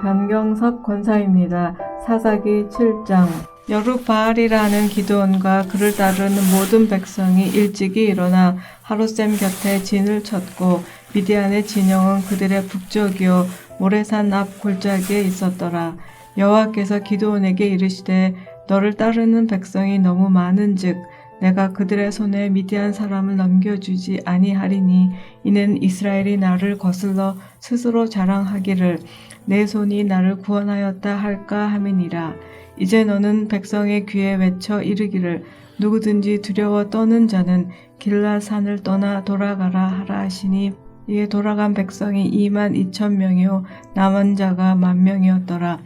변경석 권사입니다. 사사기 7장. 여룻바알이라는 기드온과 그를 따르는 모든 백성이 일찍이 일어나 하룻샘 곁에 진을 쳤고 미디안의 진영은 그들의 북쪽이요 모레산 앞 골짜기에 있었더라. 여호와께서 기드온에게 이르시되 너를 따르는 백성이 너무 많은즉 내가 그들의 손에 미디안 사람을 넘겨주지 아니하리니 이는 이스라엘이 나를 거슬러 스스로 자랑하기를 내 손이 나를 구원하였다 할까 함이니라. 이제 너는 백성의 귀에 외쳐 이르기를 누구든지 두려워 떠는 자는 길라산을 떠나 돌아가라 하라 하시니 이에 돌아간 백성이 22,000명이요 남은 자가 10,000명이었더라.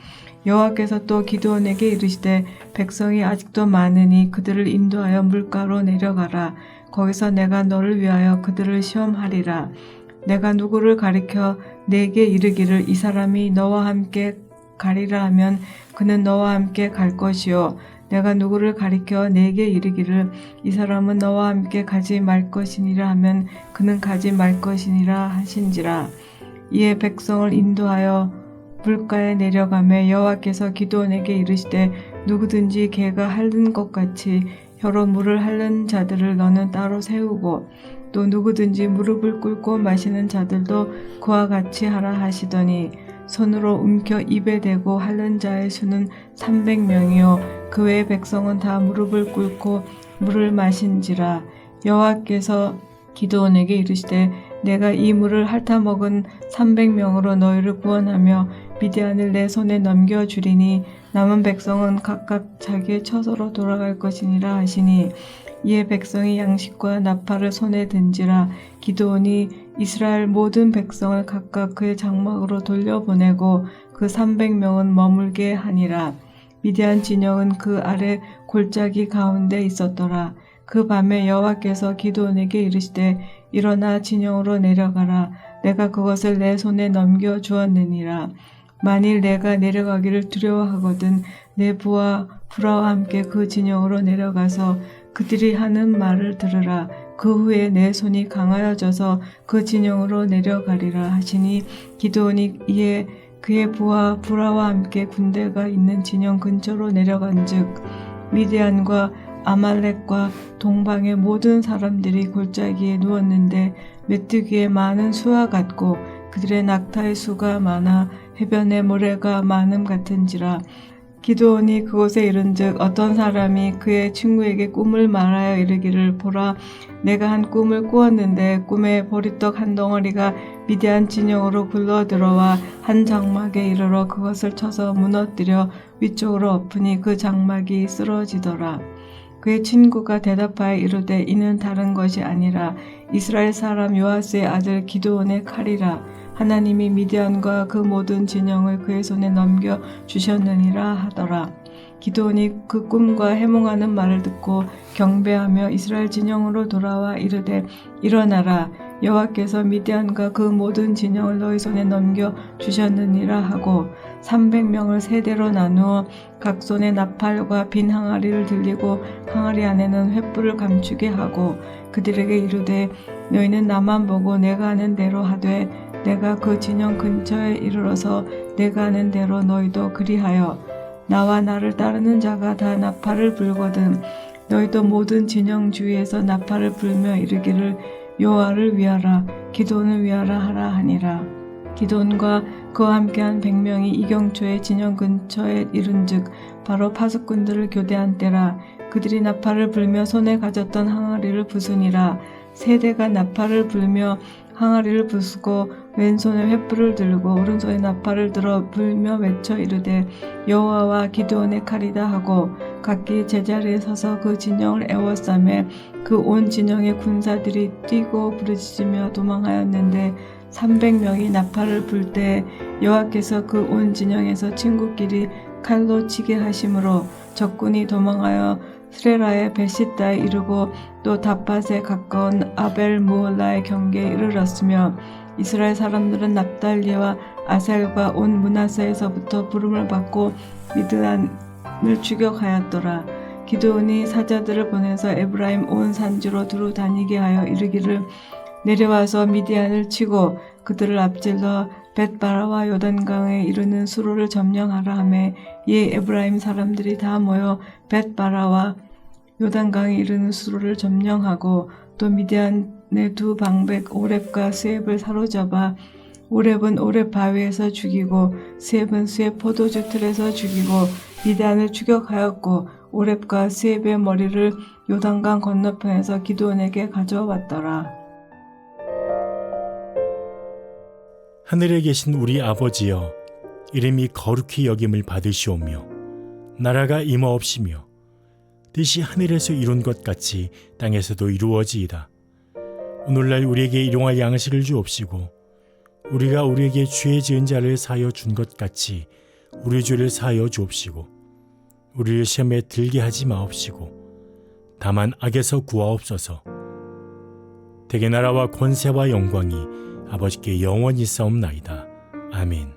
여호와께서 또 기드온에게 이르시되 백성이 아직도 많으니 그들을 인도하여 물가로 내려가라. 거기서 내가 너를 위하여 그들을 시험하리라. 내가 누구를 가리켜 내게 이르기를 이 사람이 너와 함께 가리라 하면 그는 너와 함께 갈 것이요 내가 누구를 가리켜 내게 이르기를 이 사람은 너와 함께 가지 말 것이니라 하면 그는 가지 말 것이니라 하신지라. 이에 백성을 인도하여 물가에 내려가매 여호와께서 기드온에게 이르시되 누구든지 개가 핥는 것 같이 혀로 물을 핥는 자들을 너는 따로 세우고 또 누구든지 무릎을 꿇고 마시는 자들도 그와 같이 하라 하시더니 손으로 움켜 입에 대고 핥는 자의 수는 300명이요 그 외의 백성은 다 무릎을 꿇고 물을 마신지라. 여호와께서 기드온에게 이르시되 내가 이 물을 핥아먹은 300명으로 너희를 구원하며 미디안을 내 손에 넘겨주리니 남은 백성은 각각 자기의 처소로 돌아갈 것이니라 하시니 이에 백성이 양식과 나팔을 손에 든지라. 기드온이 이스라엘 모든 백성을 각각 그의 장막으로 돌려보내고 그 300명은 머물게 하니라. 미디안 진영은 그 아래 골짜기 가운데 있었더라. 그 밤에 여호와께서 기드온에게 이르시되 일어나 진영으로 내려가라. 내가 그것을 내 손에 넘겨 주었느니라. 만일 내가 내려가기를 두려워하거든 내 부하 불화와 함께 그 진영으로 내려가서 그들이 하는 말을 들으라. 그 후에 내 손이 강하여져서 그 진영으로 내려가리라 하시니 기드온이 이에 그의 부하 불화와 함께 군대가 있는 진영 근처로 내려간즉 미디안과 아말렉과 동방의 모든 사람들이 골짜기에 누웠는데 메뚜기의 많은 수와 같고 그들의 낙타의 수가 많아 해변의 모래가 많음 같은지라. 기드온이 그곳에 이른즉 어떤 사람이 그의 친구에게 꿈을 말하여 이르기를 보라 내가 한 꿈을 꾸었는데 꿈에 보리떡 한 덩어리가 미디안 진영으로 굴러들어와 한 장막에 이르러 그것을 쳐서 무너뜨려 위쪽으로 엎으니 그 장막이 쓰러지더라. 그의 친구가 대답하여 이르되 이는 다른 것이 아니라 이스라엘 사람 요아스의 아들 기드온의 칼이라. 하나님이 미디안과 그 모든 진영을 그의 손에 넘겨 주셨느니라 하더라. 기드온이 그 꿈과 해몽하는 말을 듣고 경배하며 이스라엘 진영으로 돌아와 이르되 일어나라 여호와께서 미디안과 그 모든 진영을 너희 손에 넘겨 주셨느니라 하고 300명을 세대로 나누어 각 손에 나팔과 빈 항아리를 들리고 항아리 안에는 횃불을 감추게 하고 그들에게 이르되 너희는 나만 보고 내가 하는 대로 하되 내가 그 진영 근처에 이르러서 내가 하는 대로 너희도 그리하여 나와 나를 따르는 자가 다 나팔을 불거든 너희도 모든 진영 주위에서 나팔을 불며 이르기를 여호와를 위하라 기드온을 위하라 하라 하니라. 기드온과 그와 함께한 100명이 이경초의 진영 근처에 이른즉 바로 파수꾼들을 교대한 때라. 그들이 나팔을 불며 손에 가졌던 항아리를 부수니라. 세대가 나팔을 불며 항아리를 부수고 왼손에 횃불을 들고 오른손에 나팔을 들어 불며 외쳐 이르되 여호와와 기드온의 칼이다 하고 각기 제자리에 서서 그 진영을 에워싸매 그 온 진영의 군사들이 뛰고 부르짖으며 도망하였는데 300명이 나팔을 불 때 여호와께서 그 온 진영에서 친구끼리 칼로 치게 하심으로 적군이 도망하여 스레라의 베시다에 이르고 또 다팟에 가까운 아벨 무홀라의 경계에 이르렀으며 이스라엘 사람들은 납달리와 아셀과 온 므낫세에서부터 부름을 받고 미드안을 추격하였더라. 기드온이 사자들을 보내서 에브라임 온 산지로 두루 다니게 하여 이르기를 내려와서 미디안을 치고 그들을 앞질러 벳바라와 요단강에 이르는 수로를 점령하라 하매 이에 에브라임 사람들이 다 모여 벳바라와 요단강에 이르는 수로를 점령하고 또 미디안의 두 방백 오렙과 스웹을 사로잡아 오렙은 오렙 바위에서 죽이고 스웹은 스웹 포도주 틀에서 죽이고 미디안을 추격하였고 오렙과 스웹의 머리를 요단강 건너편에서 기드온에게 가져왔더라. 하늘에 계신 우리 아버지여, 이름이 거룩히 여김을 받으시오며 나라가 임하옵시며 뜻이 하늘에서 이룬 것 같이 땅에서도 이루어지이다. 오늘날 우리에게 일용할 양식을 주옵시고 우리가 우리에게 죄 지은 자를 사하여 준 것 같이 우리 죄를 사하여 주옵시고 우리를 시험에 들게 하지 마옵시고 다만 악에서 구하옵소서. 대개 나라와 권세와 영광이 아버지께 영원히 있사옵나이다. 아멘.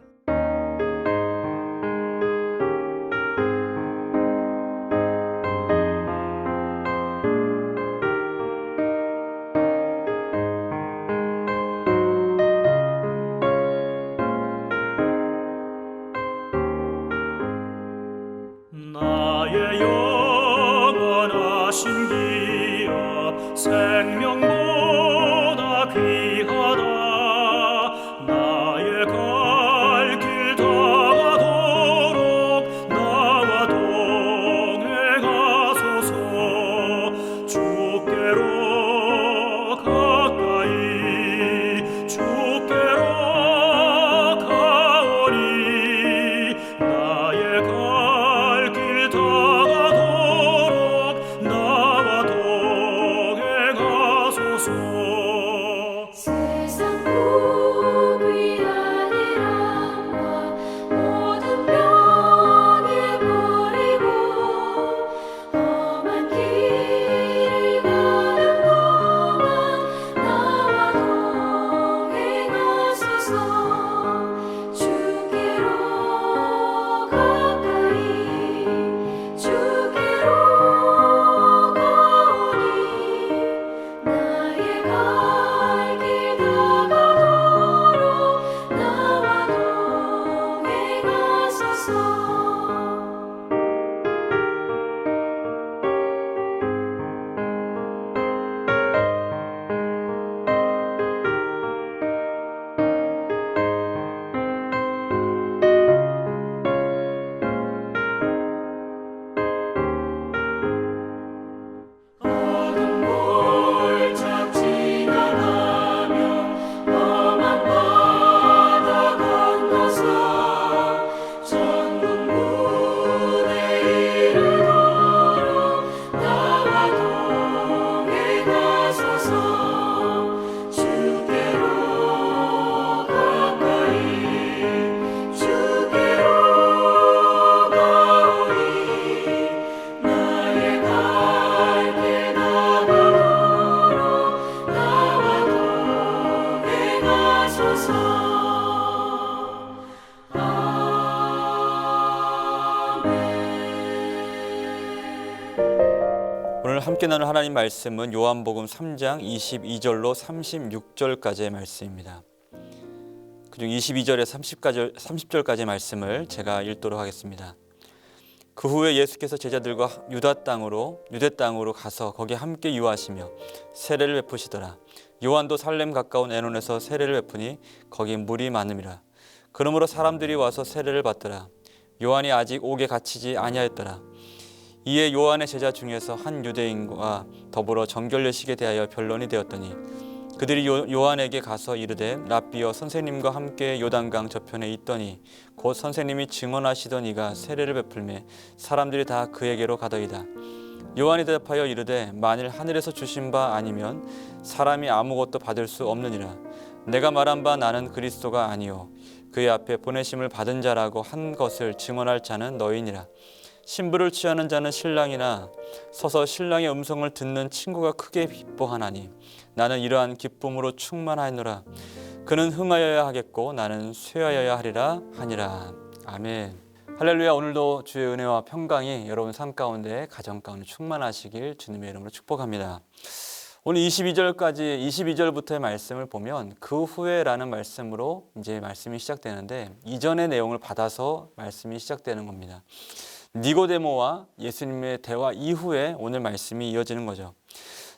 나의 영원하신 기업 생명보다 귀하다. 나의 갈 길 다가도록 나와 동행하소서. 주께로 가까이 주께로 가오니 나의 갈 길 다가도록 나와 동행하소서. 세상 복이 아니라 모든 병에 버리고 험한 길을 가는 동안 나와 동행하소서. 주께로 가까이 주께로 가오니 나의 갈 길 다가도록 나와 동행하소서. 어둠 골짝 지나가며 험한 바다 건너서 천국 문에 이르도록 나와 동행하소서. 주께로 가까이 주께로 가오니 나의 갈 길 다가도록 나와 동행하소서. 오늘 함께 나눌 하나님 말씀은 요한복음 3장 22절로 36절까지의 말씀입니다. 그중 22절에서 30절까지의 말씀을 제가 읽도록 하겠습니다. 그 후에 예수께서 제자들과 유대 땅으로 가서 거기 함께 유하시며 세례를 베푸시더라. 요한도 살렘 가까운 에논에서 세례를 베푸니 거기 물이 많음이라. 그러므로 사람들이 와서 세례를 받더라. 요한이 아직 옥에 갇히지 아니하였더라. 이에 요한의 제자 중에서 한 유대인과 더불어 정결례식에 대하여 변론이 되었더니 그들이 요한에게 가서 이르되 랍비여 선생님과 함께 요단강 저편에 있더니 곧 선생님이 증언하시던 이가 세례를 베풀매 사람들이 다 그에게로 가더이다. 요한이 대답하여 이르되 만일 하늘에서 주신 바 아니면 사람이 아무것도 받을 수 없느니라. 내가 말한 바 나는 그리스도가 아니요 그의 앞에 보내심을 받은 자라고 한 것을 증언할 자는 너희니라. 신부를 취하는 자는 신랑이나 서서 신랑의 음성을 듣는 친구가 크게 기뻐하나니 나는 이러한 기쁨으로 충만하노라. 그는 흥하여야 하겠고 나는 쇠하여야 하리라 하니라. 아멘. 할렐루야. 오늘도 주의 은혜와 평강이 여러분 삶 가운데 가정 가운데 충만하시길 주님의 이름으로 축복합니다. 오늘 22절부터의 말씀을 보면 그 후에라는 말씀으로 이제 말씀이 시작되는데 이전의 내용을 받아서 말씀이 시작되는 겁니다. 니고데모와 예수님의 대화 이후에 오늘 말씀이 이어지는 거죠.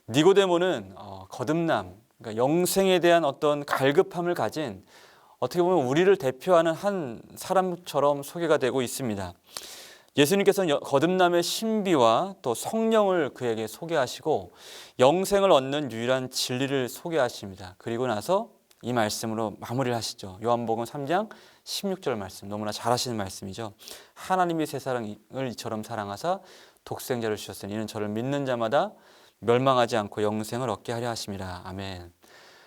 니고데모는 거듭남, 그러니까 영생에 대한 어떤 갈급함을 가진 어떻게 보면 우리를 대표하는 한 사람처럼 소개가 되고 있습니다. 예수님께서는 거듭남의 신비와 또 성령을 그에게 소개하시고 영생을 얻는 유일한 진리를 소개하십니다. 그리고 나서 이 말씀으로 마무리를 하시죠. 요한복음 3장 16절 말씀, 너무나 잘 하시는 말씀이죠. 하나님이 세상을 이처럼 사랑하사 독생자를 주셨으니 이는 저를 믿는 자마다 멸망하지 않고 영생을 얻게 하려 하심이라. 아멘.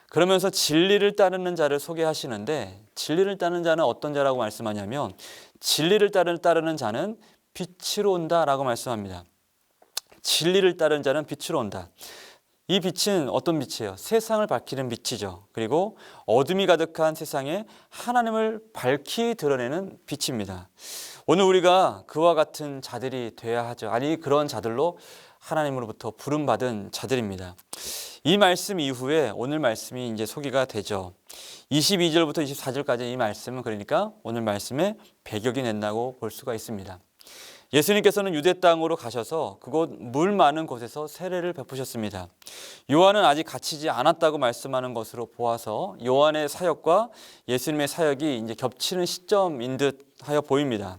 그러면서 진리를 따르는 자를 소개하시는데 진리를 따르는 자는 어떤 자라고 말씀하냐면 진리를 따르는 자는 빛으로 온다라고 말씀합니다. 진리를 따르는 자는 빛으로 온다. 이 빛은 어떤 빛이에요? 세상을 밝히는 빛이죠. 그리고 어둠이 가득한 세상에 하나님을 밝히 드러내는 빛입니다. 오늘 우리가 그와 같은 자들이 돼야 하죠. 아니 그런 자들로 하나님으로부터 부름받은 자들입니다. 이 말씀 이후에 오늘 말씀이 이제 소개가 되죠. 22절부터 24절까지 이 말씀은 그러니까 오늘 말씀의 배경이 된다고 볼 수가 있습니다. 예수님께서는 유대 땅으로 가셔서 그곳 물 많은 곳에서 세례를 베푸셨습니다. 요한은 아직 갇히지 않았다고 말씀하는 것으로 보아서 요한의 사역과 예수님의 사역이 이제 겹치는 시점인 듯 하여 보입니다.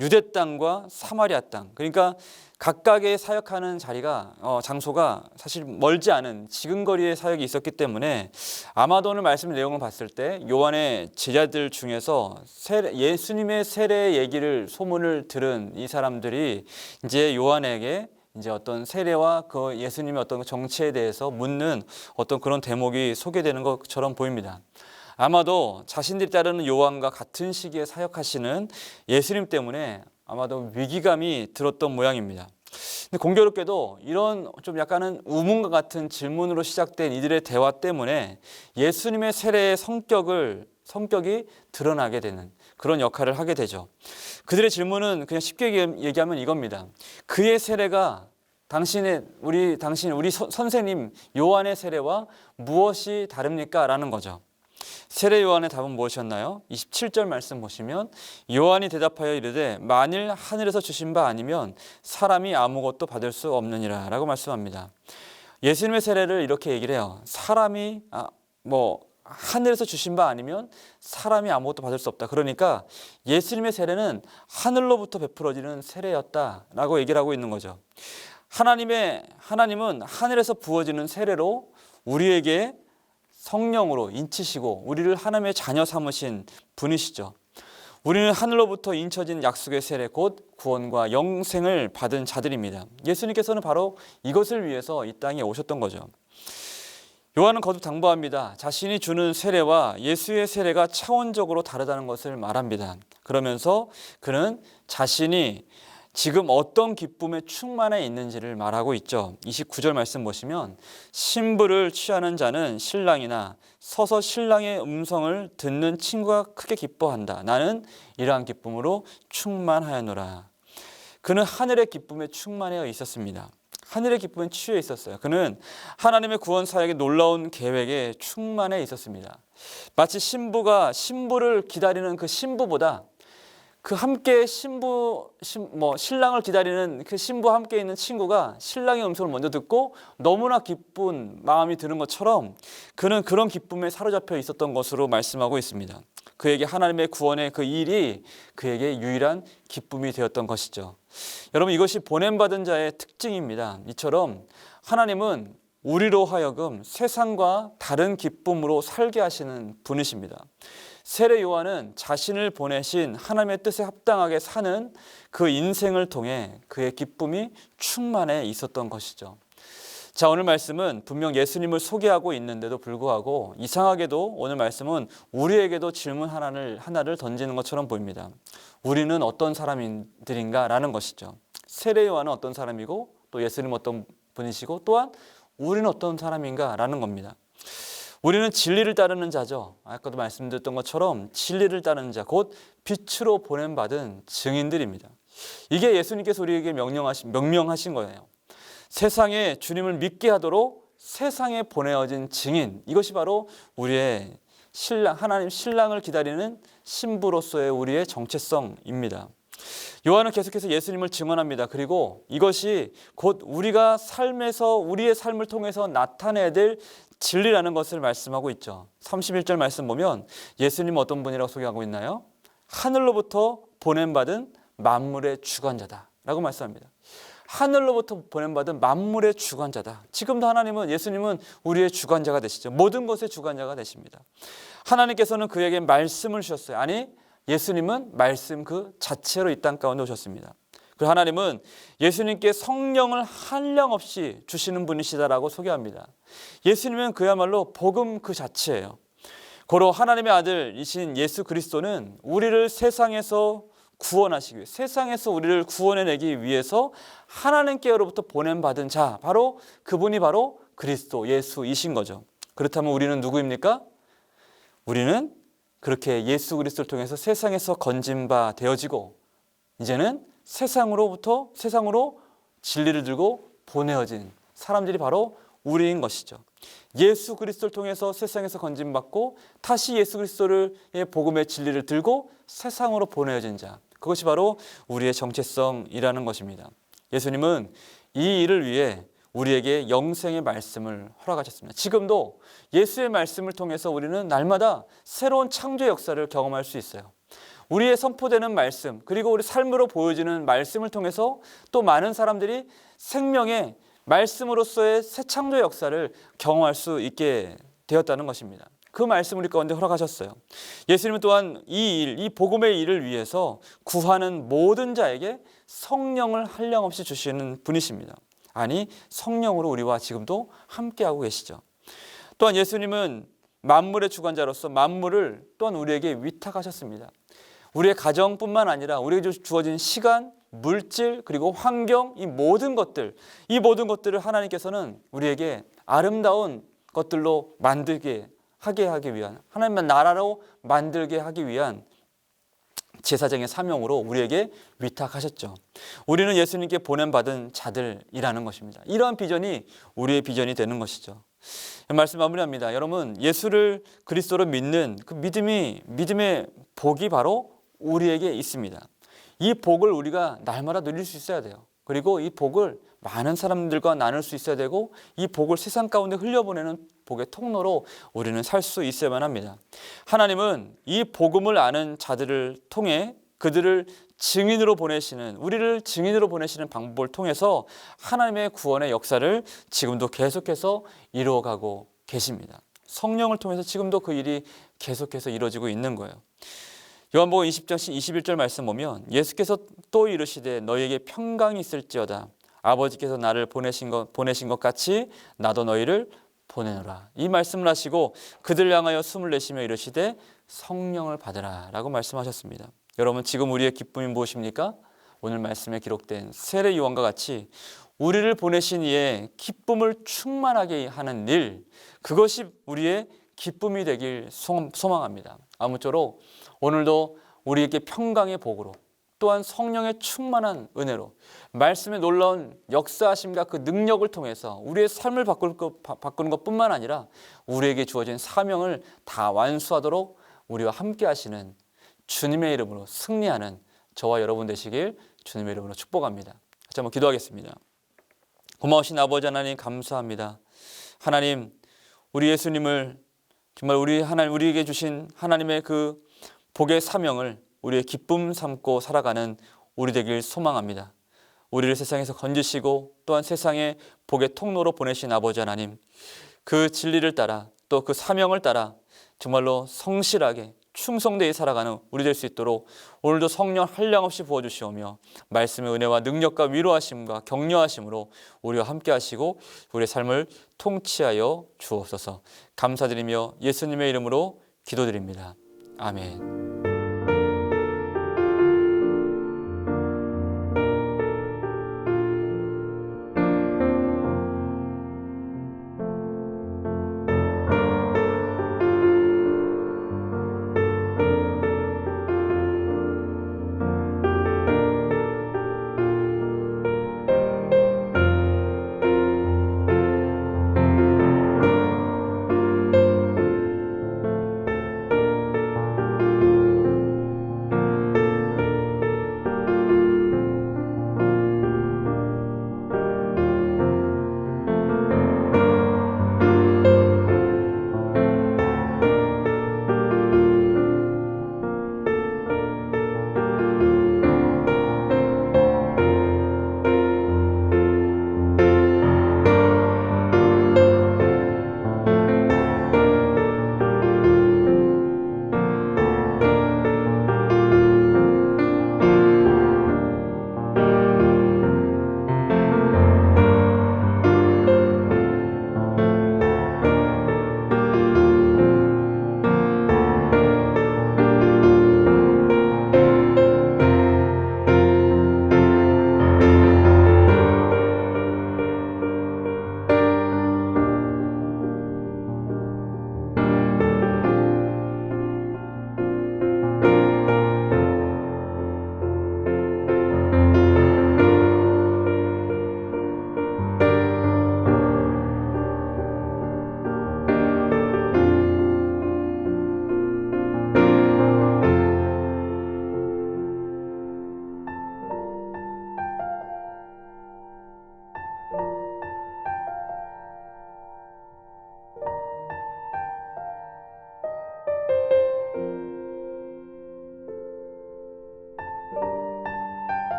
유대 땅과 사마리아 땅, 그러니까 각각의 사역하는 자리가 장소가 사실 멀지 않은 지근거리의 사역이 있었기 때문에 아마도 오늘 말씀 내용을 봤을 때 요한의 제자들 중에서 예수님의 세례 얘기를 소문을 들은 이 사람들이 이제 요한에게 이제 어떤 세례와 그 예수님의 어떤 정체에 대해서 묻는 어떤 그런 대목이 소개되는 것처럼 보입니다. 아마도 자신들이 따르는 요한과 같은 시기에 사역하시는 예수님 때문에 아마도 위기감이 들었던 모양입니다. 근데 공교롭게도 이런 좀 약간은 우문과 같은 질문으로 시작된 이들의 대화 때문에 예수님의 세례의 성격이 드러나게 되는 그런 역할을 하게 되죠. 그들의 질문은 그냥 쉽게 얘기하면 이겁니다. 그의 세례가 우리 선생님 요한의 세례와 무엇이 다릅니까? 라는 거죠. 세례 요한의 답은 무엇이었나요? 27절 말씀 보시면 요한이 대답하여 이르되 만일 하늘에서 주신 바 아니면 사람이 아무것도 받을 수 없느니라 라고 말씀합니다. 예수님의 세례를 이렇게 얘기를 해요. 사람이 하늘에서 주신 바 아니면 사람이 아무것도 받을 수 없다. 그러니까 예수님의 세례는 하늘로부터 베풀어지는 세례였다라고 얘기를 하고 있는 거죠. 하나님은 하늘에서 부어지는 세례로 우리에게 성령으로 인치시고 우리를 하나님의 자녀 삼으신 분이시죠. 우리는 하늘로부터 인쳐진 약속의 세례 곧 구원과 영생을 받은 자들입니다. 예수님께서는 바로 이것을 위해서 이 땅에 오셨던 거죠. 요한은 거듭 당부합니다. 자신이 주는 세례와 예수의 세례가 차원적으로 다르다는 것을 말합니다. 그러면서 그는 자신이 지금 어떤 기쁨에 충만해 있는지를 말하고 있죠. 29절 말씀 보시면 신부를 취하는 자는 신랑이나 서서 신랑의 음성을 듣는 친구가 크게 기뻐한다. 나는 이러한 기쁨으로 충만하였노라. 그는 하늘의 기쁨에 충만해 있었습니다. 하늘의 기쁨에 취해 있었어요. 그는 하나님의 구원 사역의 놀라운 계획에 충만해 있었습니다. 마치 신부를 기다리는 그 신부보다 그 함께 신랑을 기다리는 그 신부와 함께 있는 친구가 신랑의 음성을 먼저 듣고 너무나 기쁜 마음이 드는 것처럼 그는 그런 기쁨에 사로잡혀 있었던 것으로 말씀하고 있습니다. 그에게 하나님의 구원의 그 일이 그에게 유일한 기쁨이 되었던 것이죠. 여러분, 이것이 보냄받은 자의 특징입니다. 이처럼 하나님은 우리로 하여금 세상과 다른 기쁨으로 살게 하시는 분이십니다. 세례 요한은 자신을 보내신 하나님의 뜻에 합당하게 사는 그 인생을 통해 그의 기쁨이 충만해 있었던 것이죠. 자, 오늘 말씀은 분명 예수님을 소개하고 있는데도 불구하고 이상하게도 오늘 말씀은 우리에게도 질문 하나를 던지는 것처럼 보입니다. 우리는 어떤 사람들인가 라는 것이죠. 세례 요한은 어떤 사람이고 또 예수님은 어떤 분이시고 또한 우리는 어떤 사람인가 라는 겁니다. 우리는 진리를 따르는 자죠. 아까도 말씀드렸던 것처럼 진리를 따르는 자, 곧 빛으로 보냄받은 증인들입니다. 이게 예수님께서 우리에게 명령하신 거예요. 세상에 주님을 믿게 하도록 세상에 보내어진 증인, 이것이 바로 우리의 신랑, 하나님 신랑을 기다리는 신부로서의 우리의 정체성입니다. 요한은 계속해서 예수님을 증언합니다. 그리고 이것이 곧 우리가 삶에서 우리의 삶을 통해서 나타내야 될 진리라는 것을 말씀하고 있죠. 31절 말씀 보면 예수님 어떤 분이라고 소개하고 있나요? 하늘로부터 보냄받은 만물의 주관자다라고 말씀합니다. 하늘로부터 보냄받은 만물의 주관자다. 지금도 하나님은, 예수님은 우리의 주관자가 되시죠. 모든 것의 주관자가 되십니다. 하나님께서는 그에게 말씀을 주셨어요. 아니, 예수님은 말씀 그 자체로 이 땅 가운데 오셨습니다. 그리고 하나님은 예수님께 성령을 한량없이 주시는 분이시다라고 소개합니다. 예수님은 그야말로 복음 그 자체예요. 고로 하나님의 아들이신 예수 그리스도는 우리를 세상에서 구원하시기 위해, 세상에서 우리를 구원해내기 위해서 하나님께로부터 보냄받은 자, 바로 그분이 바로 그리스도 예수이신 거죠. 그렇다면 우리는 누구입니까? 우리는 그렇게 예수 그리스도를 통해서 세상에서 건진바 되어지고 이제는 세상으로 진리를 들고 보내어진 사람들이 바로 우리인 것이죠. 예수 그리스도를 통해서 세상에서 건진받고 다시 예수 그리스도의 복음의 진리를 들고 세상으로 보내어진 자, 그것이 바로 우리의 정체성이라는 것입니다. 예수님은 이 일을 위해 우리에게 영생의 말씀을 허락하셨습니다. 지금도 예수의 말씀을 통해서 우리는 날마다 새로운 창조의 역사를 경험할 수 있어요. 우리의 선포되는 말씀, 그리고 우리 삶으로 보여지는 말씀을 통해서 또 많은 사람들이 생명의 말씀으로서의 새 창조의 역사를 경험할 수 있게 되었다는 것입니다. 그 말씀 우리 가운데 허락하셨어요. 예수님은 또한 이 복음의 일을 위해서 구하는 모든 자에게 성령을 한량없이 주시는 분이십니다. 아니, 성령으로 우리와 지금도 함께하고 계시죠. 또한 예수님은 만물의 주관자로서 만물을 또한 우리에게 위탁하셨습니다. 우리의 가정뿐만 아니라 우리에게 주어진 시간, 물질, 그리고 환경, 이 모든 것들을 하나님께서는 우리에게 아름다운 것들로 만들게 하기 위한, 하나님의 나라로 만들게 하기 위한 제사장의 사명으로 우리에게 위탁하셨죠. 우리는 예수님께 보냄받은 자들이라는 것입니다. 이러한 비전이 우리의 비전이 되는 것이죠. 말씀 마무리합니다. 여러분, 예수를 그리스도로 믿는 그 믿음의 복이 바로 우리에게 있습니다. 이 복을 우리가 날마다 누릴 수 있어야 돼요. 그리고 이 복을 많은 사람들과 나눌 수 있어야 되고, 이 복을 세상 가운데 흘려보내는 복의 통로로 우리는 살 수 있어야만 합니다. 하나님은 이 복음을 아는 자들을 통해 그들을 증인으로 보내시는, 우리를 증인으로 보내시는 방법을 통해서 하나님의 구원의 역사를 지금도 계속해서 이루어가고 계십니다. 성령을 통해서 지금도 그 일이 계속해서 이루어지고 있는 거예요. 요한복음 20장 21절 말씀 보면 예수께서 또 이르시되 너희에게 평강이 있을지어다. 아버지께서 나를 보내신 것 같이 나도 너희를 보내노라. 이 말씀을 하시고 그들을 향하여 숨을 내쉬며 이르시되 성령을 받으라 라고 말씀하셨습니다. 여러분, 지금 우리의 기쁨이 무엇입니까? 오늘 말씀에 기록된 세례 요한과 같이 우리를 보내신 이의 기쁨을 충만하게 하는 일, 그것이 우리의 기쁨이 되길 소망합니다. 아무쪼록 오늘도 우리에게 평강의 복으로, 또한 성령의 충만한 은혜로, 말씀의 놀라운 역사하심과 그 능력을 통해서 우리의 삶을 바꾸는 것뿐만 아니라 우리에게 주어진 사명을 다 완수하도록 우리와 함께 하시는 주님의 이름으로 승리하는 저와 여러분 되시길 주님의 이름으로 축복합니다. 같이 한번 기도하겠습니다. 고마우신 아버지 하나님, 감사합니다. 하나님, 우리 예수님을 정말 우리에게 주신 하나님의 그 복의 사명을 우리의 기쁨 삼고 살아가는 우리 되길 소망합니다. 우리를 세상에서 건지시고 또한 세상의 복의 통로로 보내신 아버지 하나님, 그 진리를 따라 또 그 사명을 따라 정말로 성실하게 충성되이 살아가는 우리 될 수 있도록 오늘도 성령 한량없이 부어주시오며 말씀의 은혜와 능력과 위로하심과 격려하심으로 우리와 함께 하시고 우리의 삶을 통치하여 주옵소서. 감사드리며 예수님의 이름으로 기도드립니다. 아멘.